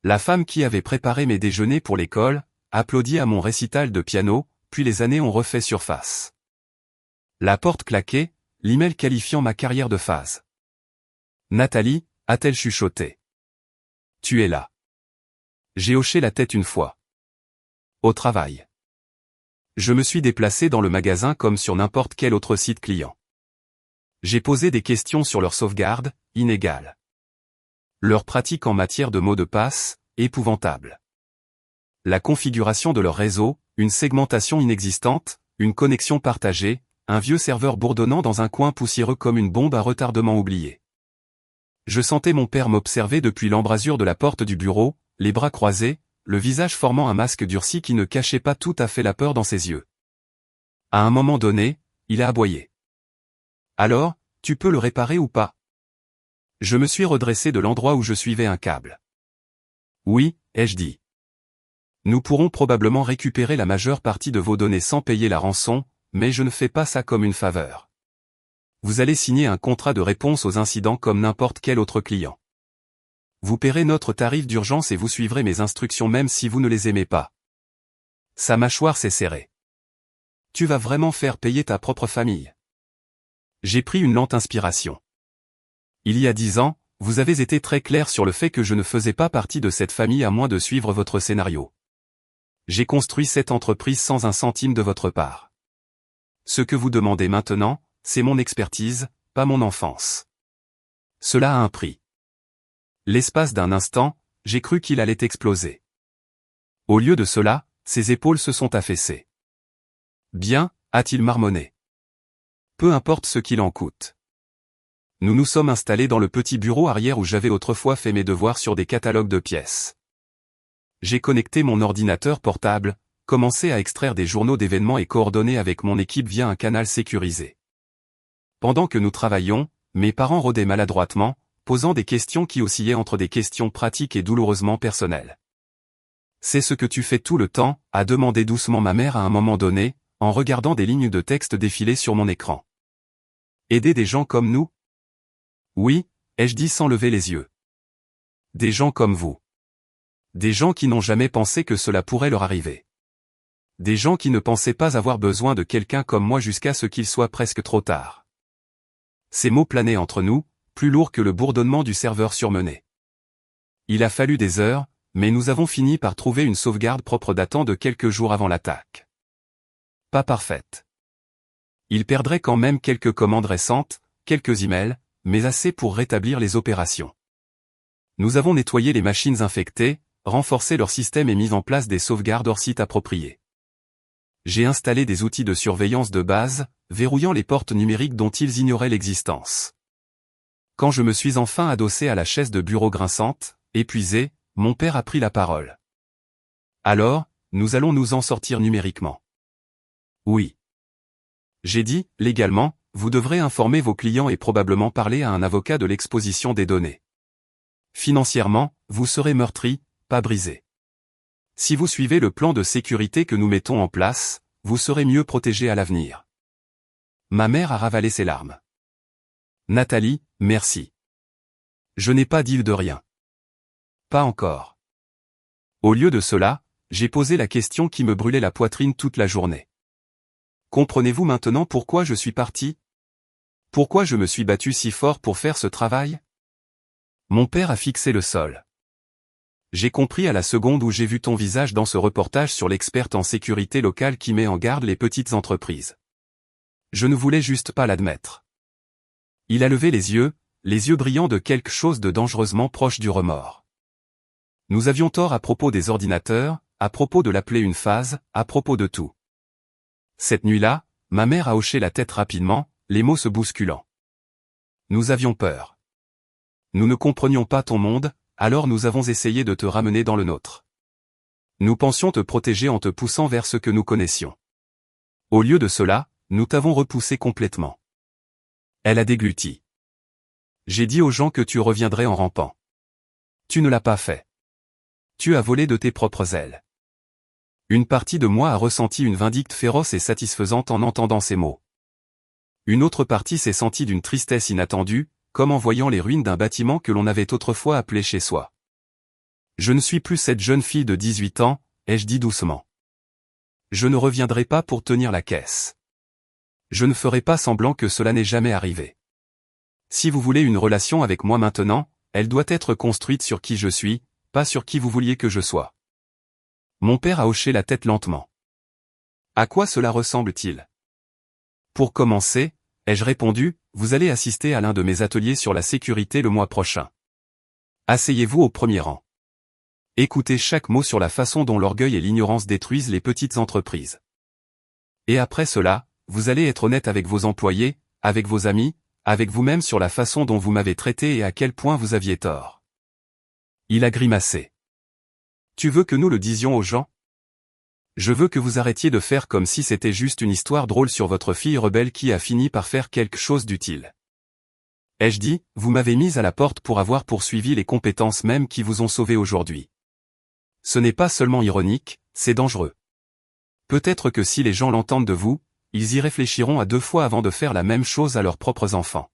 La femme qui avait préparé mes déjeuners pour l'école, applaudit à mon récital de piano, puis les années ont refait surface. La porte claquait, l'email qualifiant ma carrière de phase. Nathalie, a-t-elle chuchoté. Tu es là. J'ai hoché la tête une fois. Au travail. Je me suis déplacé dans le magasin comme sur n'importe quel autre site client. J'ai posé des questions sur leur sauvegarde, inégale. Leur pratique en matière de mots de passe, épouvantable. La configuration de leur réseau, une segmentation inexistante, une connexion partagée, un vieux serveur bourdonnant dans un coin poussiéreux comme une bombe à retardement oubliée. Je sentais mon père m'observer depuis l'embrasure de la porte du bureau, les bras croisés, le visage formant un masque durci qui ne cachait pas tout à fait la peur dans ses yeux. À un moment donné, il a aboyé. Alors, tu peux le réparer ou pas? Je me suis redressé de l'endroit où je suivais un câble. Oui, ai-je dit. Nous pourrons probablement récupérer la majeure partie de vos données sans payer la rançon, mais je ne fais pas ça comme une faveur. Vous allez signer un contrat de réponse aux incidents comme n'importe quel autre client. Vous paierez notre tarif d'urgence et vous suivrez mes instructions même si vous ne les aimez pas. Sa mâchoire s'est serrée. Tu vas vraiment faire payer ta propre famille. J'ai pris une lente inspiration. Il y a 10 ans, vous avez été très clair sur le fait que je ne faisais pas partie de cette famille à moins de suivre votre scénario. J'ai construit cette entreprise sans un centime de votre part. Ce que vous demandez maintenant, c'est mon expertise, pas mon enfance. Cela a un prix. L'espace d'un instant, j'ai cru qu'il allait exploser. Au lieu de cela, ses épaules se sont affaissées. Bien, a-t-il marmonné. Peu importe ce qu'il en coûte. Nous nous sommes installés dans le petit bureau arrière où j'avais autrefois fait mes devoirs sur des catalogues de pièces. J'ai connecté mon ordinateur portable, commencé à extraire des journaux d'événements et coordonné avec mon équipe via un canal sécurisé. Pendant que nous travaillions, mes parents rôdaient maladroitement, posant des questions qui oscillaient entre des questions pratiques et douloureusement personnelles. C'est ce que tu fais tout le temps, a demandé doucement ma mère à un moment donné, en regardant des lignes de texte défiler sur mon écran. Aider des gens comme nous? Oui, ai-je dit sans lever les yeux. Des gens comme vous. Des gens qui n'ont jamais pensé que cela pourrait leur arriver. Des gens qui ne pensaient pas avoir besoin de quelqu'un comme moi jusqu'à ce qu'il soit presque trop tard. Ces mots planaient entre nous, plus lourds que le bourdonnement du serveur surmené. Il a fallu des heures, mais nous avons fini par trouver une sauvegarde propre datant de quelques jours avant l'attaque. Pas parfaite. Il perdrait quand même quelques commandes récentes, quelques emails, mais assez pour rétablir les opérations. Nous avons nettoyé les machines infectées, renforcé leur système et mis en place des sauvegardes hors site appropriées. J'ai installé des outils de surveillance de base, verrouillant les portes numériques dont ils ignoraient l'existence. Quand je me suis enfin adossé à la chaise de bureau grinçante, épuisé, mon père a pris la parole. Alors, nous allons nous en sortir numériquement. Oui. J'ai dit, légalement, vous devrez informer vos clients et probablement parler à un avocat de l'exposition des données. Financièrement, vous serez meurtri, pas brisé. Si vous suivez le plan de sécurité que nous mettons en place, vous serez mieux protégé à l'avenir. Ma mère a ravalé ses larmes. Nathalie, merci. Je n'ai pas dit de rien. Pas encore. Au lieu de cela, j'ai posé la question qui me brûlait la poitrine toute la journée. Comprenez-vous maintenant pourquoi je suis parti? Pourquoi je me suis battu si fort pour faire ce travail? Mon père a fixé le sol. J'ai compris à la seconde où j'ai vu ton visage dans ce reportage sur l'experte en sécurité locale qui met en garde les petites entreprises. Je ne voulais juste pas l'admettre. Il a levé les yeux brillants de quelque chose de dangereusement proche du remords. Nous avions tort à propos des ordinateurs, à propos de l'appeler une phase, à propos de tout. Cette nuit-là, ma mère a hoché la tête rapidement, les mots se bousculant. Nous avions peur. Nous ne comprenions pas ton monde, alors nous avons essayé de te ramener dans le nôtre. Nous pensions te protéger en te poussant vers ce que nous connaissions. Au lieu de cela, nous t'avons repoussé complètement. Elle a dégluti. J'ai dit aux gens que tu reviendrais en rampant. Tu ne l'as pas fait. Tu as volé de tes propres ailes. Une partie de moi a ressenti une vindicte féroce et satisfaisante en entendant ces mots. Une autre partie s'est sentie d'une tristesse inattendue, comme en voyant les ruines d'un bâtiment que l'on avait autrefois appelé chez soi. Je ne suis plus cette jeune fille de 18 ans, ai-je dit doucement. Je ne reviendrai pas pour tenir la caisse. Je ne ferai pas semblant que cela n'est jamais arrivé. Si vous voulez une relation avec moi maintenant, elle doit être construite sur qui je suis, pas sur qui vous vouliez que je sois. Mon père a hoché la tête lentement. À quoi cela ressemble-t-il? Pour commencer, ai-je répondu, vous allez assister à l'un de mes ateliers sur la sécurité le mois prochain. Asseyez-vous au premier rang. Écoutez chaque mot sur la façon dont l'orgueil et l'ignorance détruisent les petites entreprises. Et après cela, vous allez être honnête avec vos employés, avec vos amis, avec vous-même sur la façon dont vous m'avez traité et à quel point vous aviez tort. Il a grimacé. Tu veux que nous le disions aux gens? Je veux que vous arrêtiez de faire comme si c'était juste une histoire drôle sur votre fille rebelle qui a fini par faire quelque chose d'utile. Ai-je dit, vous m'avez mise à la porte pour avoir poursuivi les compétences mêmes qui vous ont sauvé aujourd'hui. Ce n'est pas seulement ironique, c'est dangereux. Peut-être que si les gens l'entendent de vous, ils y réfléchiront à 2 fois avant de faire la même chose à leurs propres enfants.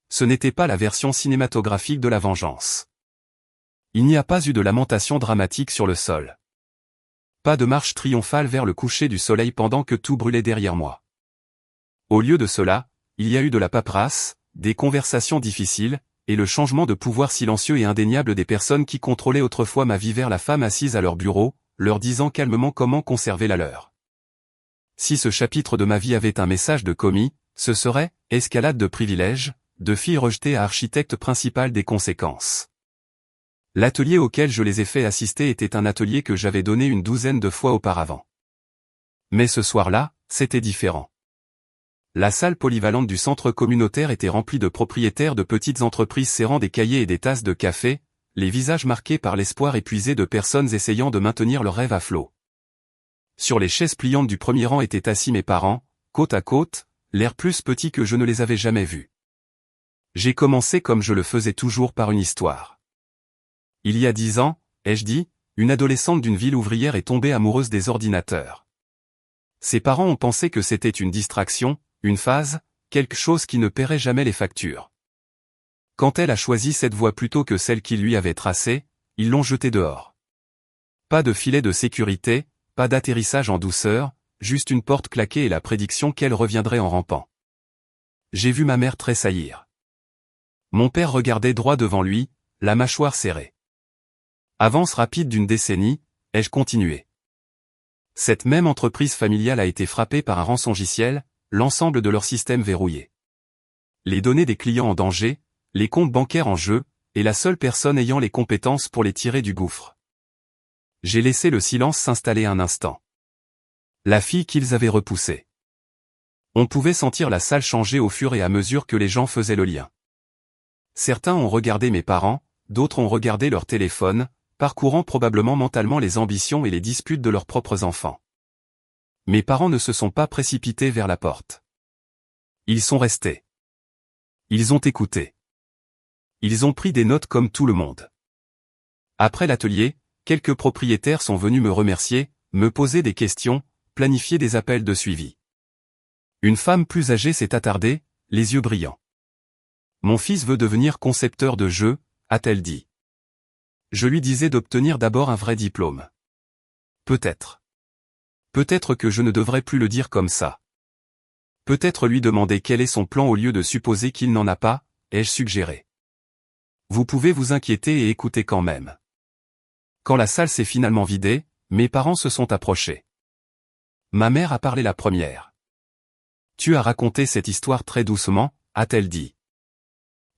Ce n'était pas la version cinématographique de la vengeance. Il n'y a pas eu de lamentation dramatique sur le sol. Pas de marche triomphale vers le coucher du soleil pendant que tout brûlait derrière moi. Au lieu de cela, il y a eu de la paperasse, des conversations difficiles, et le changement de pouvoir silencieux et indéniable des personnes qui contrôlaient autrefois ma vie vers la femme assise à leur bureau, leur disant calmement comment conserver la leur. Si ce chapitre de ma vie avait un message de commis, ce serait « Escalade de privilèges, de fille rejetée à architecte principal des conséquences ». L'atelier auquel je les ai fait assister était un atelier que j'avais donné une douzaine de fois auparavant. Mais ce soir-là, c'était différent. La salle polyvalente du centre communautaire était remplie de propriétaires de petites entreprises serrant des cahiers et des tasses de café, les visages marqués par l'espoir épuisé de personnes essayant de maintenir leur rêve à flot. Sur les chaises pliantes du premier rang étaient assis mes parents, côte à côte, l'air plus petits que je ne les avais jamais vus. J'ai commencé comme je le faisais toujours par une histoire. Il y a 10 ans, ai-je dit, une adolescente d'une ville ouvrière est tombée amoureuse des ordinateurs. Ses parents ont pensé que c'était une distraction, une phase, quelque chose qui ne paierait jamais les factures. Quand elle a choisi cette voie plutôt que celle qu'ils lui avaient tracée, ils l'ont jetée dehors. Pas de filet de sécurité, pas d'atterrissage en douceur, juste une porte claquée et la prédiction qu'elle reviendrait en rampant. J'ai vu ma mère tressaillir. Mon père regardait droit devant lui, la mâchoire serrée. Avance rapide d'une décennie, ai-je continué. Cette même entreprise familiale a été frappée par un rançongiciel, l'ensemble de leur système verrouillé. Les données des clients en danger, les comptes bancaires en jeu, et la seule personne ayant les compétences pour les tirer du gouffre. J'ai laissé le silence s'installer un instant. La fille qu'ils avaient repoussée. On pouvait sentir la salle changer au fur et à mesure que les gens faisaient le lien. Certains ont regardé mes parents, d'autres ont regardé leur téléphone, parcourant probablement mentalement les ambitions et les disputes de leurs propres enfants. Mes parents ne se sont pas précipités vers la porte. Ils sont restés. Ils ont écouté. Ils ont pris des notes comme tout le monde. Après l'atelier, quelques propriétaires sont venus me remercier, me poser des questions, planifier des appels de suivi. Une femme plus âgée s'est attardée, les yeux brillants. Mon fils veut devenir concepteur de jeux, a-t-elle dit. Je lui disais d'obtenir d'abord un vrai diplôme. Peut-être. Peut-être que je ne devrais plus le dire comme ça. Peut-être lui demander quel est son plan au lieu de supposer qu'il n'en a pas, ai-je suggéré. Vous pouvez vous inquiéter et écouter quand même. Quand la salle s'est finalement vidée, mes parents se sont approchés. Ma mère a parlé la première. Tu as raconté cette histoire très doucement, a-t-elle dit.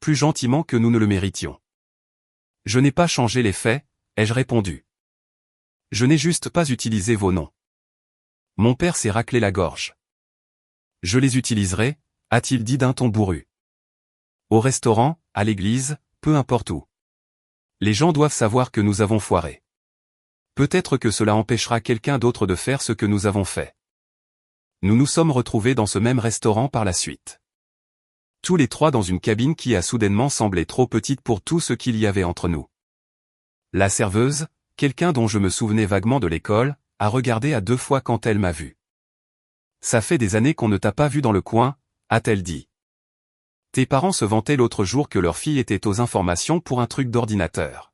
Plus gentiment que nous ne le méritions. Je n'ai pas changé les faits, ai-je répondu. Je n'ai juste pas utilisé vos noms. Mon père s'est raclé la gorge. Je les utiliserai, a-t-il dit d'un ton bourru. Au restaurant, à l'église, peu importe où. Les gens doivent savoir que nous avons foiré. Peut-être que cela empêchera quelqu'un d'autre de faire ce que nous avons fait. Nous nous sommes retrouvés dans ce même restaurant par la suite. Tous les trois dans une cabine qui a soudainement semblé trop petite pour tout ce qu'il y avait entre nous. La serveuse, quelqu'un dont je me souvenais vaguement de l'école, a regardé à 2 fois quand elle m'a vu. Ça fait des années qu'on ne t'a pas vu dans le coin, a-t-elle dit. Tes parents se vantaient l'autre jour que leur fille était aux informations pour un truc d'ordinateur.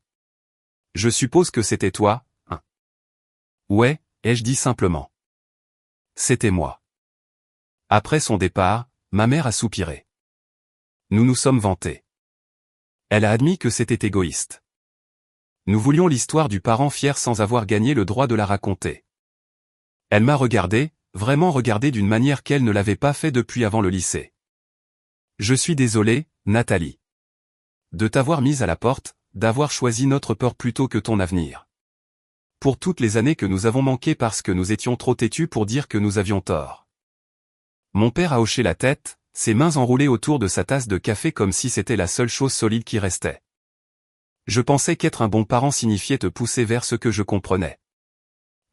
Je suppose que c'était toi, hein? Ouais, ai-je dit simplement. C'était moi. Après son départ, ma mère a soupiré. Nous nous sommes vantés. Elle a admis que c'était égoïste. Nous voulions l'histoire du parent fier sans avoir gagné le droit de la raconter. Elle m'a regardé, vraiment regardé d'une manière qu'elle ne l'avait pas fait depuis avant le lycée. Je suis désolé, Nathalie. De t'avoir mise à la porte, d'avoir choisi notre peur plutôt que ton avenir. Pour toutes les années que nous avons manqué parce que nous étions trop têtus pour dire que nous avions tort. Mon père a hoché la tête, ses mains enroulées autour de sa tasse de café comme si c'était la seule chose solide qui restait. Je pensais qu'être un bon parent signifiait te pousser vers ce que je comprenais.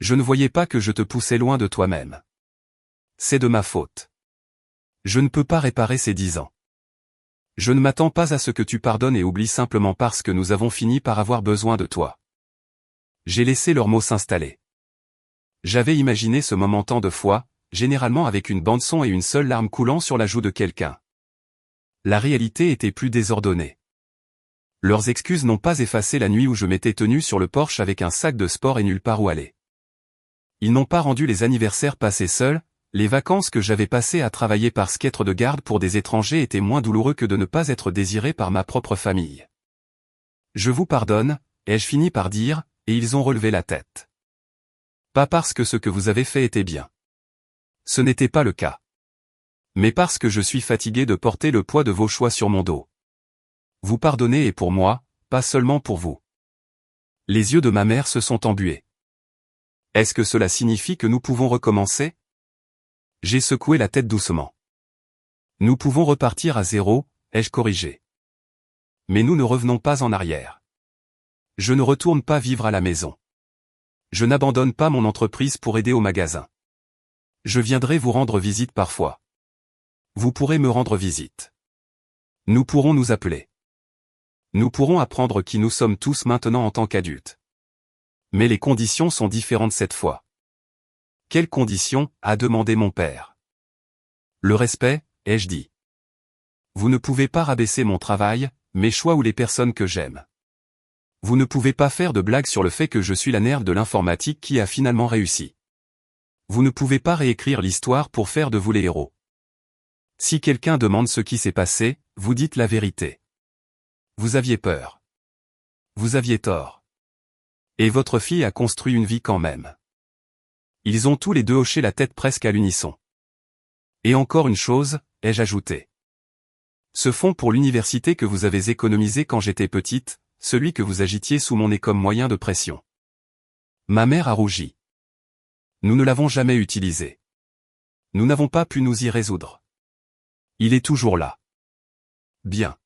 Je ne voyais pas que je te poussais loin de toi-même. C'est de ma faute. Je ne peux pas réparer ces 10 ans. Je ne m'attends pas à ce que tu pardonnes et oublies simplement parce que nous avons fini par avoir besoin de toi. J'ai laissé leurs mots s'installer. J'avais imaginé ce moment tant de fois, généralement avec une bande-son et une seule larme coulant sur la joue de quelqu'un. La réalité était plus désordonnée. Leurs excuses n'ont pas effacé la nuit où je m'étais tenu sur le porche avec un sac de sport et nulle part où aller. Ils n'ont pas rendu les anniversaires passés seuls, les vacances que j'avais passées à travailler parce qu'être de garde pour des étrangers était moins douloureux que de ne pas être désiré par ma propre famille. Je vous pardonne, ai-je fini par dire, et ils ont relevé la tête. Pas parce que ce que vous avez fait était bien. Ce n'était pas le cas. Mais parce que je suis fatigué de porter le poids de vos choix sur mon dos. Vous pardonnez et pour moi, pas seulement pour vous. Les yeux de ma mère se sont embués. Est-ce que cela signifie que nous pouvons recommencer? J'ai secoué la tête doucement. Nous pouvons repartir à zéro, ai-je corrigé. Mais nous ne revenons pas en arrière. Je ne retourne pas vivre à la maison. Je n'abandonne pas mon entreprise pour aider au magasin. Je viendrai vous rendre visite parfois. Vous pourrez me rendre visite. Nous pourrons nous appeler. Nous pourrons apprendre qui nous sommes tous maintenant en tant qu'adultes. Mais les conditions sont différentes cette fois. Quelles conditions, a demandé mon père. Le respect, ai-je dit. Vous ne pouvez pas rabaisser mon travail, mes choix ou les personnes que j'aime. Vous ne pouvez pas faire de blagues sur le fait que je suis la nerve de l'informatique qui a finalement réussi. Vous ne pouvez pas réécrire l'histoire pour faire de vous les héros. Si quelqu'un demande ce qui s'est passé, vous dites la vérité. Vous aviez peur. Vous aviez tort. Et votre fille a construit une vie quand même. Ils ont tous les deux hoché la tête presque à l'unisson. Et encore une chose, ai-je ajouté. Ce fonds pour l'université que vous avez économisé quand j'étais petite, celui que vous agitiez sous mon nez comme moyen de pression. Ma mère a rougi. Nous ne l'avons jamais utilisé. Nous n'avons pas pu nous y résoudre. Il est toujours là. Bien.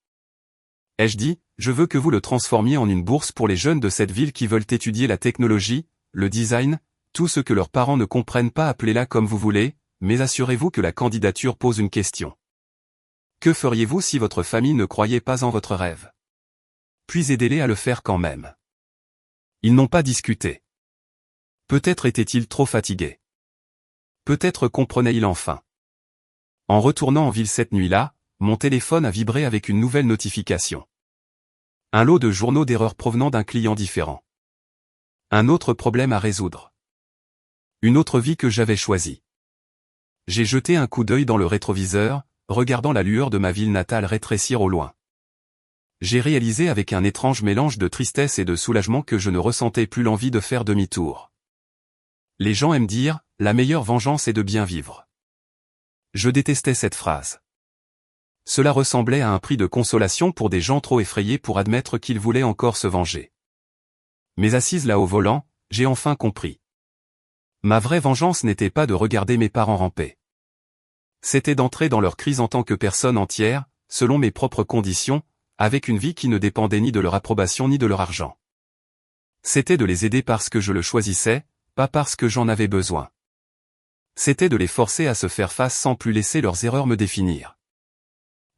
Ai-je dit, je veux que vous le transformiez en une bourse pour les jeunes de cette ville qui veulent étudier la technologie, le design, tout ce que leurs parents ne comprennent pas, appelez-la comme vous voulez, mais assurez-vous que la candidature pose une question. Que feriez-vous si votre famille ne croyait pas en votre rêve? Puis aidez-les à le faire quand même. Ils n'ont pas discuté. Peut-être étaient-ils trop fatigués. Peut-être comprenaient-ils enfin. En retournant en ville cette nuit-là, mon téléphone a vibré avec une nouvelle notification. Un lot de journaux d'erreurs provenant d'un client différent. Un autre problème à résoudre. Une autre vie que j'avais choisie. J'ai jeté un coup d'œil dans le rétroviseur, regardant la lueur de ma ville natale rétrécir au loin. J'ai réalisé avec un étrange mélange de tristesse et de soulagement que je ne ressentais plus l'envie de faire demi-tour. Les gens aiment dire, la meilleure vengeance est de bien vivre. Je détestais cette phrase. Cela ressemblait à un prix de consolation pour des gens trop effrayés pour admettre qu'ils voulaient encore se venger. Mais assise là au volant, j'ai enfin compris. Ma vraie vengeance n'était pas de regarder mes parents ramper. C'était d'entrer dans leur crise en tant que personne entière, selon mes propres conditions, avec une vie qui ne dépendait ni de leur approbation ni de leur argent. C'était de les aider parce que je le choisissais, pas parce que j'en avais besoin. C'était de les forcer à se faire face sans plus laisser leurs erreurs me définir.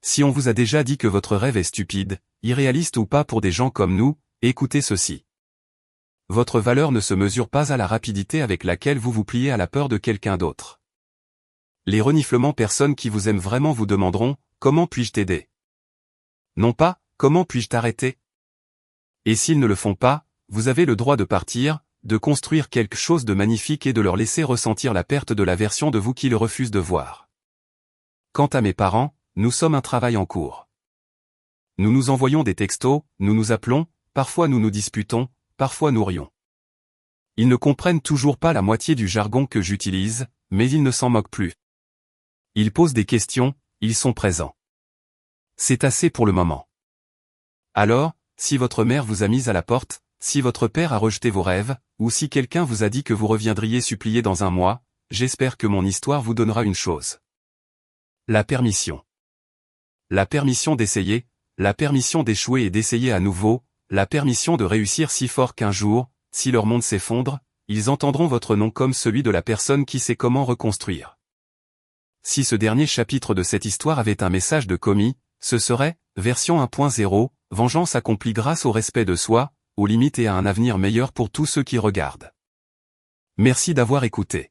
Si on vous a déjà dit que votre rêve est stupide, irréaliste ou pas pour des gens comme nous, écoutez ceci. Votre valeur ne se mesure pas à la rapidité avec laquelle vous vous pliez à la peur de quelqu'un d'autre. Les reniflements personnes qui vous aiment vraiment vous demanderont, comment puis-je t'aider? Non pas, comment puis-je t'arrêter? Et s'ils ne le font pas, vous avez le droit de partir, de construire quelque chose de magnifique et de leur laisser ressentir la perte de la version de vous qu'ils refusent de voir. Quant à mes parents, nous sommes un travail en cours. Nous nous envoyons des textos, nous nous appelons, parfois nous nous disputons, parfois nous rions. Ils ne comprennent toujours pas la moitié du jargon que j'utilise, mais ils ne s'en moquent plus. Ils posent des questions, ils sont présents. C'est assez pour le moment. Alors, si votre mère vous a mise à la porte, si votre père a rejeté vos rêves, ou si quelqu'un vous a dit que vous reviendriez supplier dans un mois, j'espère que mon histoire vous donnera une chose. La permission. La permission d'essayer, la permission d'échouer et d'essayer à nouveau, la permission de réussir si fort qu'un jour, si leur monde s'effondre, ils entendront votre nom comme celui de la personne qui sait comment reconstruire. Si ce dernier chapitre de cette histoire avait un message de commis, ce serait, version 1.0, vengeance accomplie grâce au respect de soi, aux limites et à un avenir meilleur pour tous ceux qui regardent. Merci d'avoir écouté.